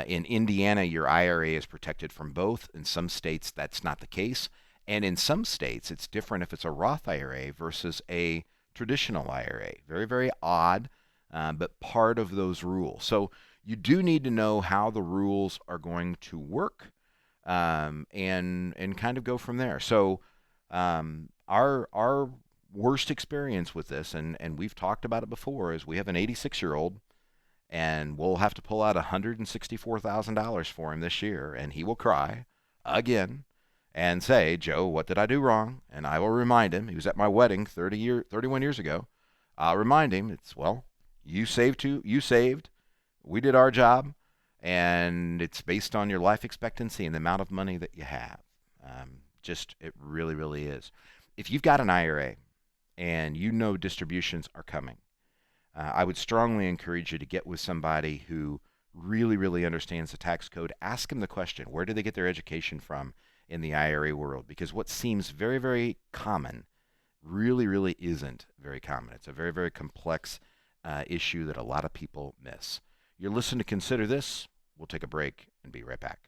In Indiana, your IRA is protected from both. In some states, that's not the case. And in some states, it's different if it's a Roth IRA versus a traditional IRA. Very, very odd, but part of those rules. So you do need to know how the rules are going to work, and kind of go from there. So our worst experience with this, and we've talked about it before, is we have an 86-year-old, and we'll have to pull out $164,000 for him this year, and he will cry again and say, Joe, what did I do wrong? And I will remind him. He was at my wedding 31 years ago. I'll remind him, you saved, we did our job, and it's based on your life expectancy and the amount of money that you have. It really, really is. If you've got an IRA and you know distributions are coming, I would strongly encourage you to get with somebody who really, really understands the tax code. Ask them the question, where do they get their education from in the IRA world? Because what seems very, very common really, really isn't very common. It's a very, very complex issue that a lot of people miss. You're listening to Consider This. We'll take a break and be right back.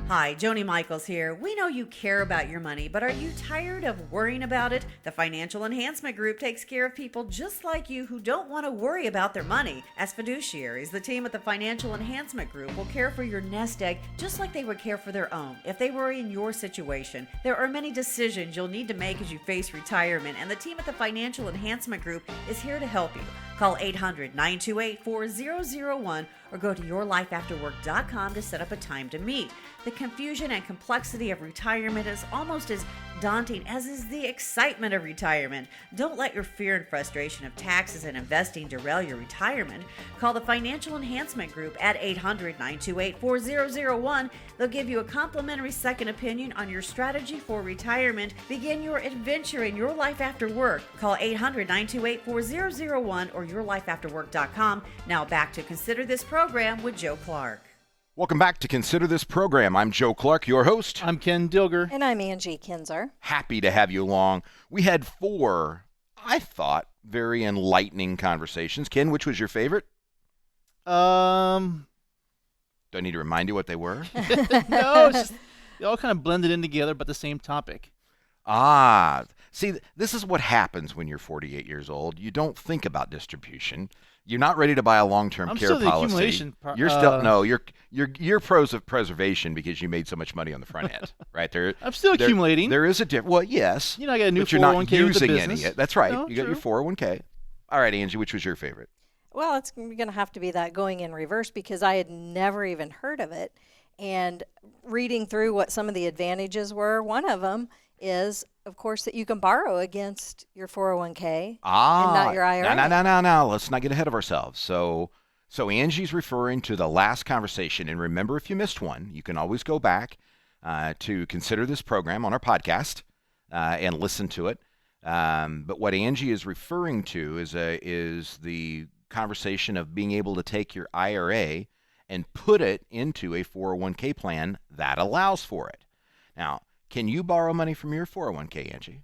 Hi, Joni Michaels here. We know you care about your money, but are you tired of worrying about it? The Financial Enhancement Group takes care of people just like you who don't want to worry about their money. As fiduciaries, the team at the Financial Enhancement Group will care for your nest egg just like they would care for their own if they were in your situation. There are many decisions you'll need to make as you face retirement, and the team at the Financial Enhancement Group is here to help you. Call 800-928-4001 or go to yourlifeafterwork.com to set up a time to meet. The confusion and complexity of retirement is almost as daunting as is the excitement of retirement. Don't let your fear and frustration of taxes and investing derail your retirement. Call the Financial Enhancement Group at 800-928-4001. They'll give you a complimentary second opinion on your strategy for retirement. Begin your adventure in your life after work. Call 800-928-4001 or yourlifeafterwork.com. Now back to Consider This program with Joe Clark. Welcome back to Consider This program. I'm Joe Clark, your host. I'm Ken Dilger. And I'm Angie Kinzer. Happy to have you along. We had 4, I thought, very enlightening conversations. Ken, which was your favorite? Do I need to remind you what they were? No, it's just, they all kind of blended in together, but the same topic. See, this is what happens when you're 48 years old. You don't think about distribution. You're not ready to buy a long-term I'm care still the policy. accumulation part. You're still no. You're pros of preservation because you made so much money on the front end, right? I'm still accumulating. There is a difference. Well, yes. You know, I got a new but you're not 401k with the using business. any. That's right. No, You got your true. 401k. All right, Angie, which was your favorite? Well, it's going to have to be that going in reverse because I had never even heard of it. And reading through what some of the advantages were, one of them is, of course, that you can borrow against your 401k and not your IRA. No. Let's not get ahead of ourselves. So Angie's referring to the last conversation. And remember, if you missed one, you can always go back to Consider This program on our podcast and listen to it. But what Angie is referring to is the conversation of being able to take your IRA and put it into a 401k plan that allows for it. Now, can you borrow money from your 401k, Angie?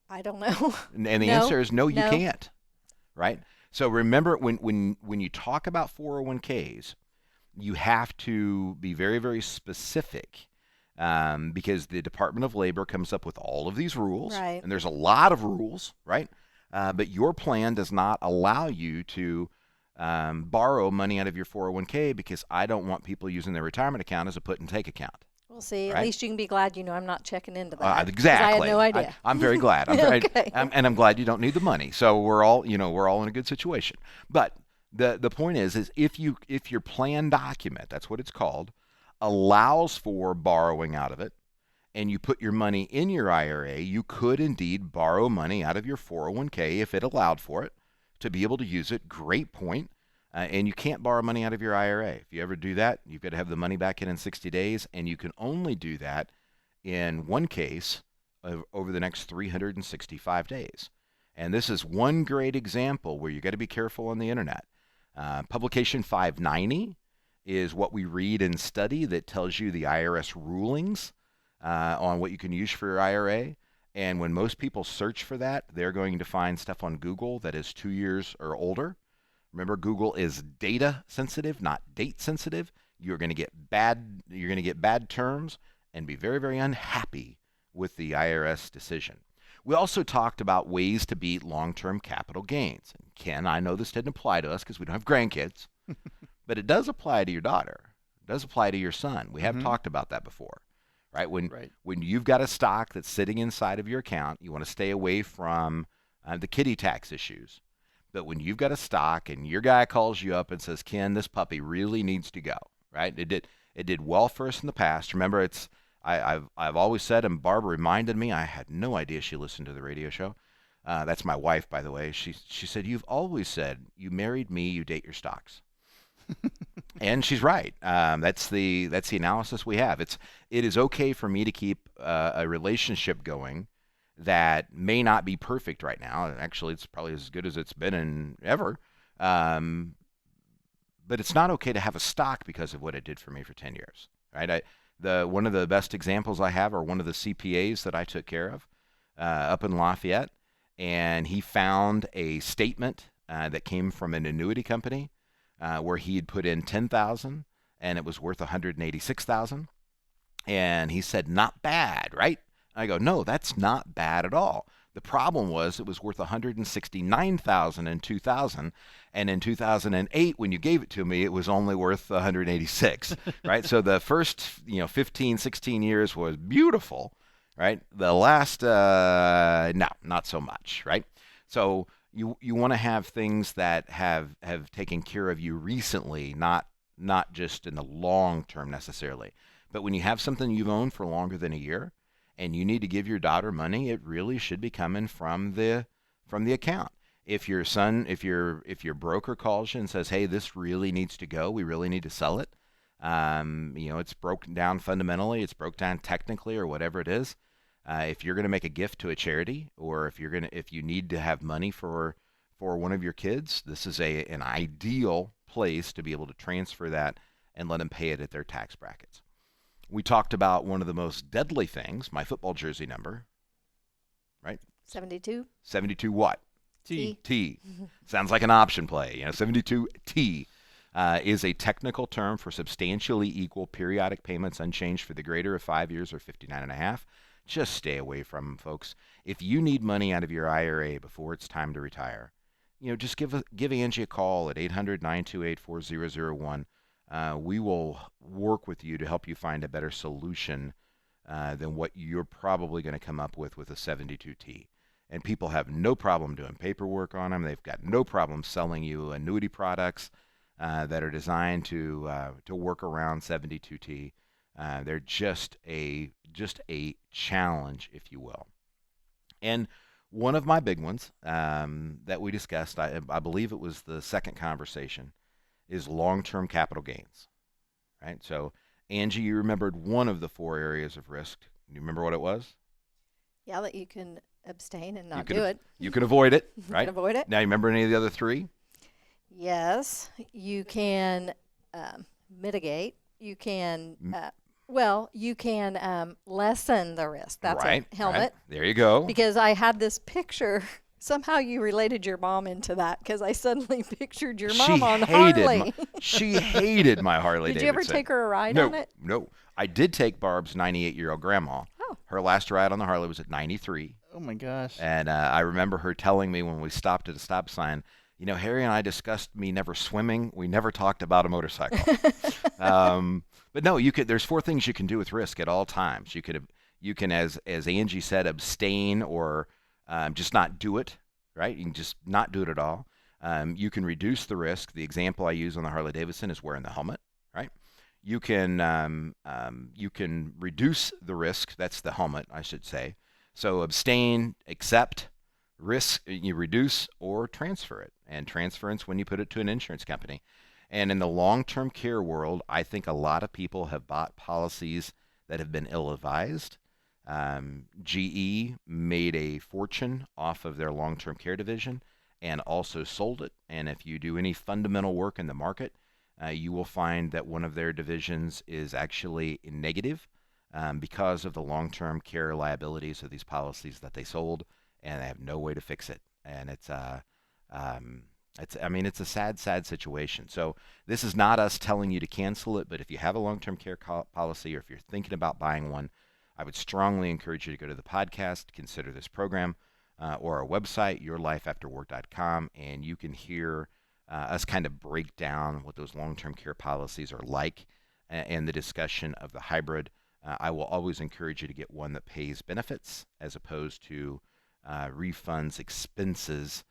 I don't know. And the No. answer is no, you No. can't. Right? So remember, when you talk about 401ks, you have to be very, very specific because the Department of Labor comes up with all of these rules. Right. And there's a lot of rules, right? But your plan does not allow you to borrow money out of your 401k because I don't want people using their retirement account as a put and take account. We'll see. At Right? least you can be glad I'm not checking into that. 'cause Exactly. I had no idea. I'm very glad. Okay. I'm glad you don't need the money. So we're all in a good situation. But the point is if your plan document, that's what it's called, allows for borrowing out of it, and you put your money in your IRA, you could indeed borrow money out of your 401k if it allowed for it to be able to use it. Great point. And you can't borrow money out of your IRA. If you ever do that, you've got to have the money back in 60 days, and you can only do that in one case over the next 365 days. And this is one great example where you got to be careful on the internet. Publication 590 is what we read and study that tells you the IRS rulings on what you can use for your IRA. And when most people search for that, they're going to find stuff on Google that is 2 years or older. Remember, Google is data sensitive, not date sensitive. You're going to get bad terms and be very, very unhappy with the IRS decision. We also talked about ways to beat long-term capital gains. And Ken, I know this didn't apply to us because we don't have grandkids, but it does apply to your daughter. It does apply to your son. We have talked about that before, right? When you've got a stock that's sitting inside of your account, you want to stay away from the kiddie tax issues. But when you've got a stock and your guy calls you up and says, Ken, this puppy really needs to go, right? It did well for us in the past. Remember, I've always said, and Barbara reminded me, I had no idea she listened to the radio show. That's my wife, by the way. She said, you've always said, you married me, you date your stocks. And she's right. That's the analysis we have. It is okay for me to keep a relationship going that may not be perfect right now. Actually, it's probably as good as it's been in ever. But it's not okay to have a stock because of what it did for me for 10 years, right? One of the best examples I have are one of the CPAs that I took care of up in Lafayette, and he found a statement that came from an annuity company where he had put in $10,000 and it was worth $186,000. And he said, not bad, right? I go, no, that's not bad at all. The problem was it was worth $169,000 in 2000, and in 2008, when you gave it to me, it was only worth $186, right? So the first, 15, 16 years was beautiful, right? The last, no, not so much, right? So you want to have things that have taken care of you recently, not just in the long term necessarily. But when you have something you've owned for longer than a year, and you need to give your daughter money, it really should be coming from the account. If your broker calls you and says, "Hey, this really needs to go. We really need to sell it," it's broken down fundamentally, it's broke down technically, or whatever it is. If you're going to make a gift to a charity, or if you need to have money for one of your kids, this is an ideal place to be able to transfer that and let them pay it at their tax brackets. We talked about one of the most deadly things, my football jersey number, right? 72. 72 what? T. T. Sounds like an option play. 72T is a technical term for substantially equal periodic payments unchanged for the greater of 5 years or 59.5. Just stay away from them, folks. If you need money out of your IRA before it's time to retire, just give Angie a call at 800-928-4001. We will work with you to help you find a better solution than what you're probably going to come up with a 72T. And people have no problem doing paperwork on them. They've got no problem selling you annuity products that are designed to work around 72T. They're just a challenge, if you will. And one of my big ones that we discussed, I believe it was the second conversation, is long-term capital gains, right? So, Angie, you remembered one of the 4 areas of risk. You remember what it was? Yeah, that you can abstain and not do it. You can avoid it, You right? can avoid it. Now, you remember any of the other 3? Yes, you can mitigate. You can, you can lessen the risk. That's right, a helmet. Right. There you go. Because I had this picture. Somehow you related your mom into that because I suddenly pictured your mom on Harley. She hated my Harley Did Davidson. you ever take her a ride on it? No. I did take Barb's 98-year-old grandma. Oh. Her last ride on the Harley was at 93. Oh my gosh. And I remember her telling me when we stopped at a stop sign, Harry and I discussed me never swimming. We never talked about a motorcycle. But no, there's 4 things you can do with risk at all times. You can, as Angie said, abstain or just not do it, right? You can just not do it at all. You can reduce the risk. The example I use on the Harley Davidson is wearing the helmet, right? You can reduce the risk. That's the helmet, I should say. So abstain, accept, risk, you reduce, or transfer it. And transference when you put it to an insurance company. And in the long-term care world, I think a lot of people have bought policies that have been ill-advised. GE made a fortune off of their long-term care division and also sold it. And if you do any fundamental work in the market, you will find that one of their divisions is actually negative because of the long-term care liabilities of these policies that they sold, and they have no way to fix it. And it's a sad situation. So this is not us telling you to cancel it, but if you have a long-term care policy or if you're thinking about buying one, I would strongly encourage you to go to the podcast, consider this program, or our website, yourlifeafterwork.com, and you can hear us kind of break down what those long-term care policies are like and the discussion of the hybrid. I will always encourage you to get one that pays benefits as opposed to refunds expenses,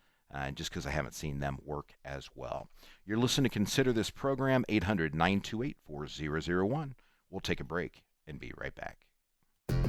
just because I haven't seen them work as well. You're listening to Consider This program, 800-928-4001. We'll take a break and be right back.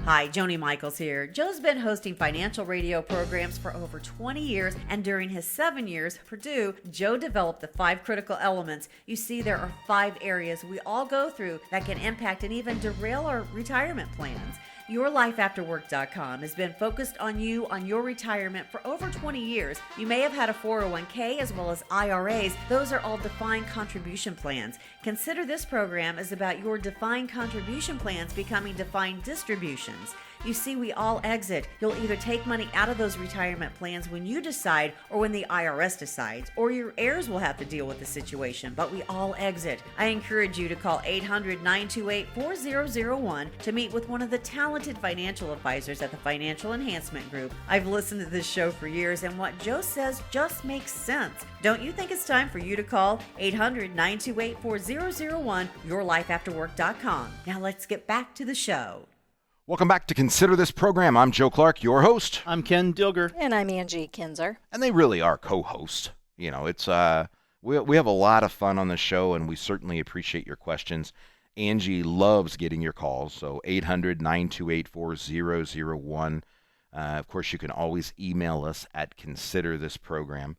Hi, Joni Michaels here. Joe's been hosting financial radio programs for over 20 years, and during his 7 years at Purdue, Joe developed the 5 critical elements. You see, there are 5 areas we all go through that can impact and even derail our retirement plans. YourLifeAfterWork.com has been focused on you on your retirement for over 20 years. You may have had a 401k as well as IRAs. Those are all defined contribution plans. Consider This program is about your defined contribution plans becoming defined distributions. You see, we all exit. You'll either take money out of those retirement plans when you decide or when the IRS decides, or your heirs will have to deal with the situation, but we all exit. I encourage you to call 800-928-4001 to meet with one of the talented financial advisors at the Financial Enhancement Group. I've listened to this show for years, and what Joe says just makes sense. Don't you think it's time for you to call 800-928-4001, yourlifeafterwork.com. Now let's get back to the show. Welcome back to Consider This Program. I'm Joe Clark, your host. I'm Ken Dilger. And I'm Angie Kinzer. And they really are co-hosts. You know, it's we have a lot of fun on the show, and we certainly appreciate your questions. Angie loves getting your calls, so 800-928-4001. Of course, you can always email us at considerthisprogram.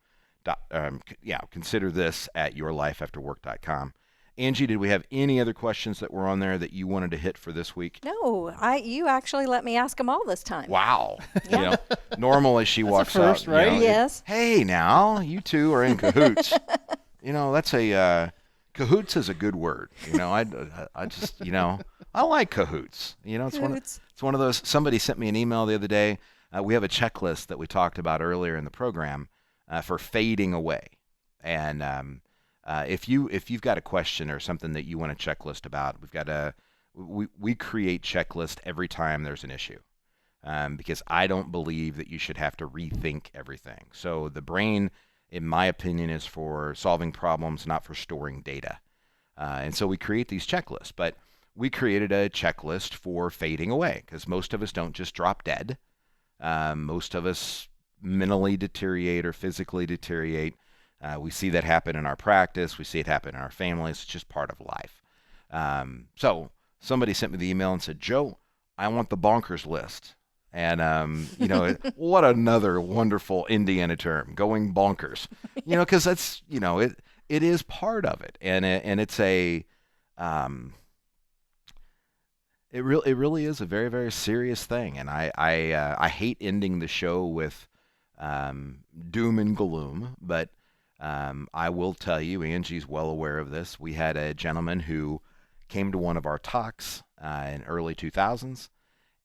Consider this at yourlifeafterwork.com. Angie, did we have any other questions that were on there that you wanted to hit for this week? No, you actually let me ask them all this time. Wow. You know, normally she walks first, out. right? You know, Yes. Hey, now you two are in cahoots. You know, that's cahoots is a good word. You know, I just, you know, I like cahoots. You know, it's one of those. Somebody sent me an email the other day. We have a checklist that we talked about earlier in the program for fading away, and if you've got a question or something that you want a checklist about, we create checklist every time there's an issue, because I don't believe that you should have to rethink everything. So the brain, in my opinion, is for solving problems, not for storing data. And so we create these checklists, but we created a checklist for fading away because most of us don't just drop dead. Most of us mentally deteriorate or physically deteriorate. We see that happen in our practice. We see it happen in our families. It's just part of life. So somebody sent me the email and said, Joe, I want the bonkers list. And, you know, what another wonderful Indiana term, going bonkers, you know, because that's, you know, it is part of it. And it's it really is a very, very serious thing. And I hate ending the show with doom and gloom, but I will tell you, Angie's well aware of this. We had a gentleman who came to one of our talks in early 2000s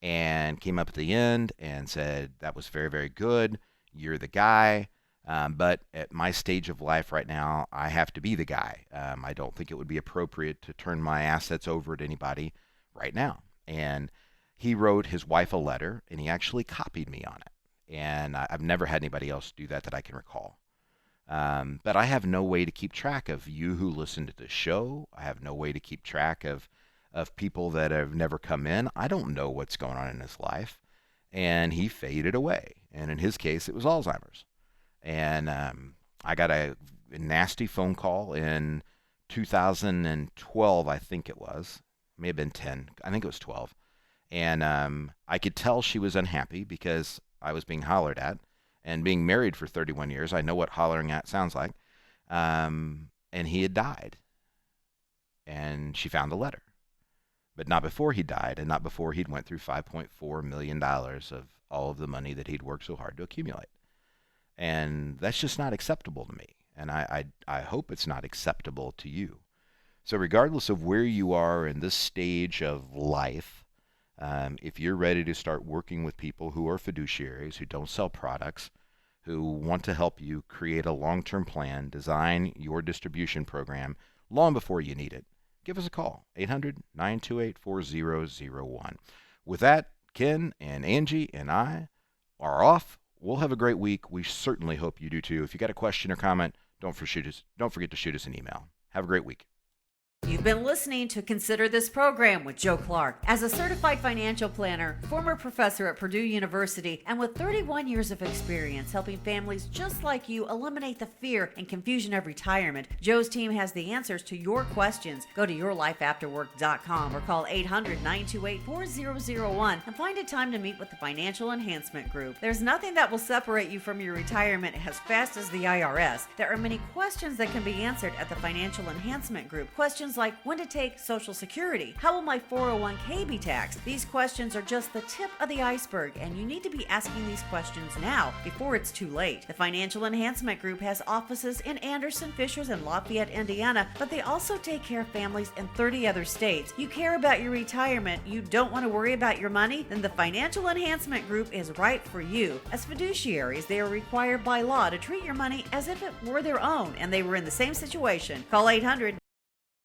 and came up at the end and said, that was very, very good. You're the guy. But at my stage of life right now, I have to be the guy. I don't think it would be appropriate to turn my assets over to anybody right now. And he wrote his wife a letter, and he actually copied me on it. And I've never had anybody else do that I can recall. But I have no way to keep track of you who listen to the show. I have no way to keep track of people that have never come in. I don't know what's going on in his life. And he faded away. And in his case, it was Alzheimer's. And I got a nasty phone call in 2012, I think it was. It may have been 10. I think it was 12. And I could tell she was unhappy because I was being hollered at. And being married for 31 years, I know what hollering at sounds like. And he had died. And she found the letter. But not before he died, and not before he'd went through $5.4 million of all of the money that he'd worked so hard to accumulate. And that's just not acceptable to me. And I hope it's not acceptable to you. So regardless of where you are in this stage of life, if you're ready to start working with people who are fiduciaries, who don't sell products, who want to help you create a long-term plan, design your distribution program long before you need it, give us a call, 800-928-4001. With that, Ken and Angie and I are off. We'll have a great week. We certainly hope you do too. If you got a question or comment, don't forget to shoot us an email. Have a great week. You've been listening to Consider This Program with Joe Clark. As a certified financial planner, former professor at Purdue University, and with 31 years of experience helping families just like you eliminate the fear and confusion of retirement, Joe's team has the answers to your questions. Go to yourlifeafterwork.com or call 800-928-4001 and find a time to meet with the Financial Enhancement Group. There's nothing that will separate you from your retirement as fast as the IRS. There are many questions that can be answered at the Financial Enhancement Group. Questions questions like when to take Social Security, how will my 401k be taxed? These questions are just the tip of the iceberg, and you need to be asking these questions now before it's too late. The Financial Enhancement Group has offices in Anderson, Fishers, and Lafayette, Indiana, but they also take care of families in 30 other states. You care about your retirement, you don't want to worry about your money? Then the Financial Enhancement Group is right for you. As fiduciaries, they are required by law to treat your money as if it were their own and they were in the same situation. Call 800